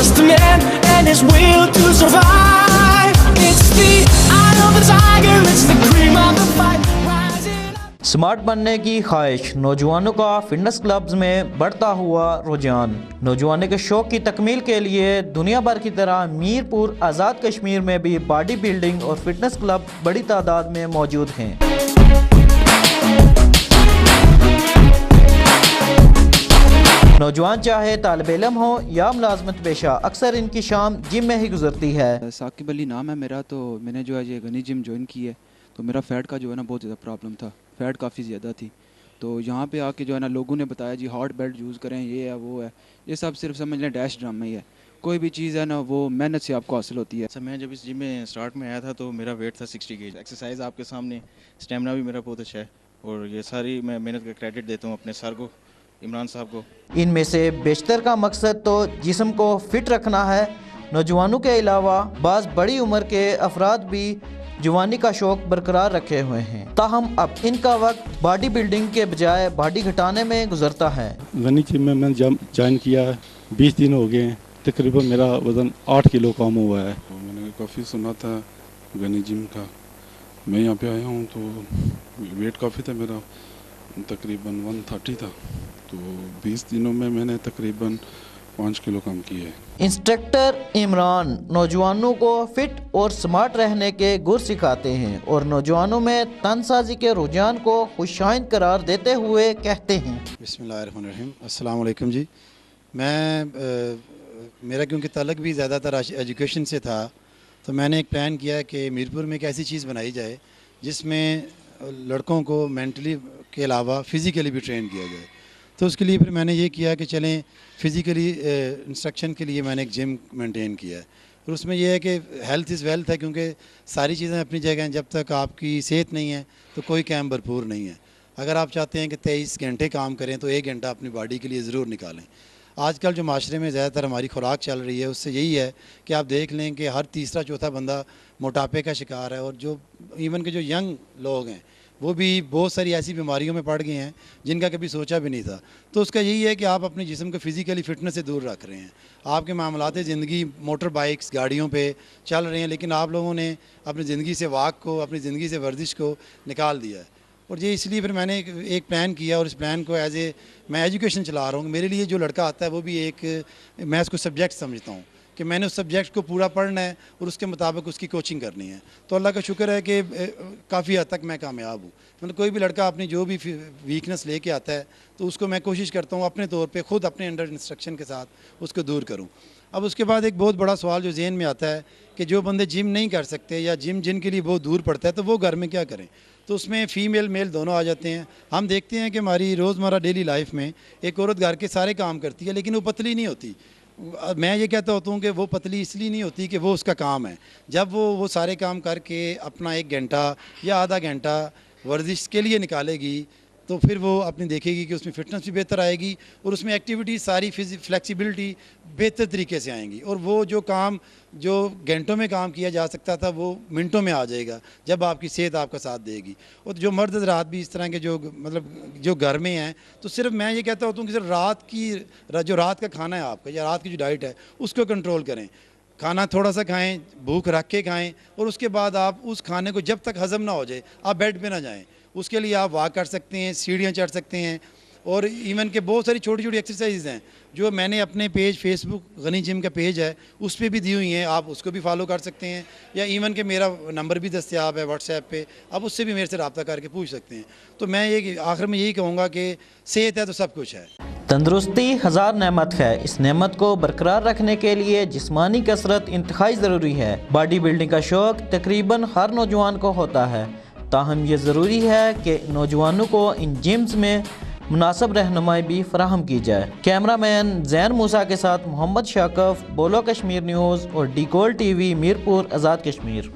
just a man and his will to survive. It's the eye of the tiger, it's the cream of the fight. Rising up. Smart बनने की ख्वाहिश, नौजवानों का fitness clubs में बढ़ता हुआ रुझान। नौजवानों के शौक की तकमील के लिए दुनिया भर की तरह मीरपुर आज़ाद कश्मीर में भी बॉडी बिल्डिंग और फिटनेस क्लब बड़ी तादाद में मौजूद हैं। नौजवान चाहे तालिब इल्म हो या मुलाजमत पेशा, अक्सर इनकी शाम जिम में ही गुजरती है। साकिब अली नाम है मेरा। तो मैंने जो है ये गनी जिम ज्वाइन की है। तो मेरा फ़ैट का जो है ना बहुत ज़्यादा प्रॉब्लम था, फ़ैट काफ़ी ज़्यादा थी। तो यहाँ पे आके जो है ना लोगों ने बताया जी हॉट बेल्ट यूज़ करें, ये है वो है। ये सब सिर्फ समझ लें डैश ड्रामा ही है। कोई भी चीज़ है ना वो मेहनत से आपको हासिल होती है। सर मैं जब इस जिम में स्टार्ट में आया था तो मेरा वेट था 60 kg। एक्सरसाइज आपके सामने, स्टेमिना भी मेरा बहुत अच्छा है और ये सारी मैं मेहनत का क्रेडिट देता हूँ अपने सर को, इमरान साहब को। इनमें से बेशतर का मकसद तो जिस्म को फिट रखना है। नौजवानों के अलावा बाज़ बड़ी उम्र के अफराद भी जवानी का शौक बरकरार रखे हुए हैं, ताहम अब इनका वक्त बॉडी बिल्डिंग के बजाय बॉडी घटाने में गुजरता है। गनी जिम में मैंने ज्वाइन किया है, 20 दिन हो गए हैं। तकरीबन मेरा वज़न 8 किलो कम हुआ है। तो मैंने काफ़ी सुना था गनी जिम का, मैं यहाँ पे आया हूँ तो वेट काफ़ी था मेरा, तकरीबन 130 था। तो 20 दिनों में मैंने तकरीबन 5 किलो कम किए है। इंस्ट्रक्टर इमरान नौजवानों को फिट और स्मार्ट रहने के गुर सिखाते हैं और नौजवानों में तनसाजी के रुझान को खुशाइंद करार देते हुए कहते हैं। बिस्मिल्लाहिर्रहमानिर्रहीम, अस्सलाम वालेकुम जी। मेरा क्योंकि तल्लुक़ भी ज़्यादातर एजुकेशन से था, तो मैंने एक प्लान किया कि मीरपुर में एक ऐसी चीज़ बनाई जाए जिसमें लड़कों को मेंटली के अलावा फ़िज़िकली भी ट्रेन किया जाए। तो उसके लिए फिर मैंने ये किया कि चलें फ़िज़िकली इंस्ट्रक्शन के लिए मैंने एक जिम मेंटेन किया है। और उसमें यह है कि हेल्थ इज़ वेल्थ है, क्योंकि सारी चीज़ें अपनी जगह हैं। जब तक आपकी सेहत नहीं है तो कोई काम भरपूर नहीं है। अगर आप चाहते हैं कि 23 घंटे काम करें तो 1 घंटा अपनी बॉडी के लिए ज़रूर निकालें। आजकल जो माशरे में ज़्यादातर हमारी खुराक चल रही है उससे यही है कि आप देख लें कि हर तीसरा चौथा बंदा मोटापे का शिकार है। और जो इवन के जो यंग लोग हैं वो भी बहुत सारी ऐसी बीमारियों में पड़ गए हैं जिनका कभी सोचा भी नहीं था। तो उसका यही है कि आप अपने जिस्म को फ़िज़िकली फ़िटनेस से दूर रख रहे हैं। आपके मामलात ज़िंदगी मोटर बाइक्स गाड़ियों पे चल रहे हैं, लेकिन आप लोगों ने अपनी ज़िंदगी से वॉक को, अपनी ज़िंदगी से वर्जिश को निकाल दिया है। और ये इसलिए फिर मैंने एक प्लान किया और इस प्लान को मैं एजुकेशन चला रहा हूँ। मेरे लिए जो लड़का आता है वो भी मैं इसको सब्जेक्ट समझता हूँ कि मैंने उस सब्जेक्ट को पूरा पढ़ना है और उसके मुताबिक उसकी कोचिंग करनी है। तो अल्लाह का शुक्र है कि काफ़ी हद तक मैं कामयाब हूँ। मतलब कोई भी लड़का अपनी जो भी वीकनेस लेके आता है तो उसको मैं कोशिश करता हूँ अपने तौर पे ख़ुद अपने अंडर इंस्ट्रक्शन के साथ उसको दूर करूँ। अब उसके बाद एक बहुत बड़ा सवाल जो ज़हन में आता है कि जो बंदे जिम नहीं कर सकते या जिम जिनके लिए बहुत दूर पड़ता है तो वो घर में क्या करें। तो उसमें फ़ीमेल मेल दोनों आ जाते हैं। हम देखते हैं कि हमारी रोज़मर्रा डेली लाइफ में एक औरत घर के सारे काम करती है लेकिन वो पतली नहीं होती। मैं ये कहता होता हूँ कि वो पतली इसलिए नहीं होती कि वो उसका काम है। जब वो सारे काम करके अपना 1 घंटा या आधा घंटा वर्जिश के लिए निकालेगी तो फिर वो अपनी देखेगी कि उसमें फ़िटनेस भी बेहतर आएगी और उसमें एक्टिविटी सारी फ्लेक्सिबिलिटी बेहतर तरीके से आएंगी। और वो जो काम जो घंटों में काम किया जा सकता था वो मिनटों में आ जाएगा जब आपकी सेहत आपका साथ देगी। और जो मर्द हज़रात भी इस तरह के जो घर में हैं, तो सिर्फ मैं ये कहता होता हूँ कि सिर्फ जो रात का खाना है आपका या रात की जो डाइट है उसको कंट्रोल करें। खाना थोड़ा सा खाएं, भूख रख के खाएं और उसके बाद आप उस खाने को जब तक हज़म ना हो जाए आप बेड पे ना जाएं। उसके लिए आप वॉक कर सकते हैं, सीढ़ियाँ चढ़ सकते हैं और इवन के बहुत सारी छोटी छोटी एक्सरसाइज हैं जो मैंने अपने पेज फेसबुक गनी जिम का पेज है उस पर भी दी हुई हैं। आप उसको भी फॉलो कर सकते हैं या इवन के मेरा नंबर भी दस्तयाब है व्हाट्सएप पे, आप उससे भी मेरे से रब्ता करके पूछ सकते हैं। तो मैं ये आखिर में यही कहूँगा कि सेहत है तो सब कुछ है। तंदुरुस्ती हज़ार नेमत है। इस नेमत को बरकरार रखने के लिए जिस्मानी कसरत इंतहाई ज़रूरी है। बॉडी बिल्डिंग का शौक़ तकरीबन हर नौजवान को होता है, ताहम ये ज़रूरी है कि नौजवानों को इन जिम्स में मुनासिब रहनुमाई भी फराहम की जाए। कैमरामैन ज़ैन मूसा के साथ मोहम्मद शाकफ, बोलो कश्मीर न्यूज़ और D gold TV Mirpur Azad Kashmir.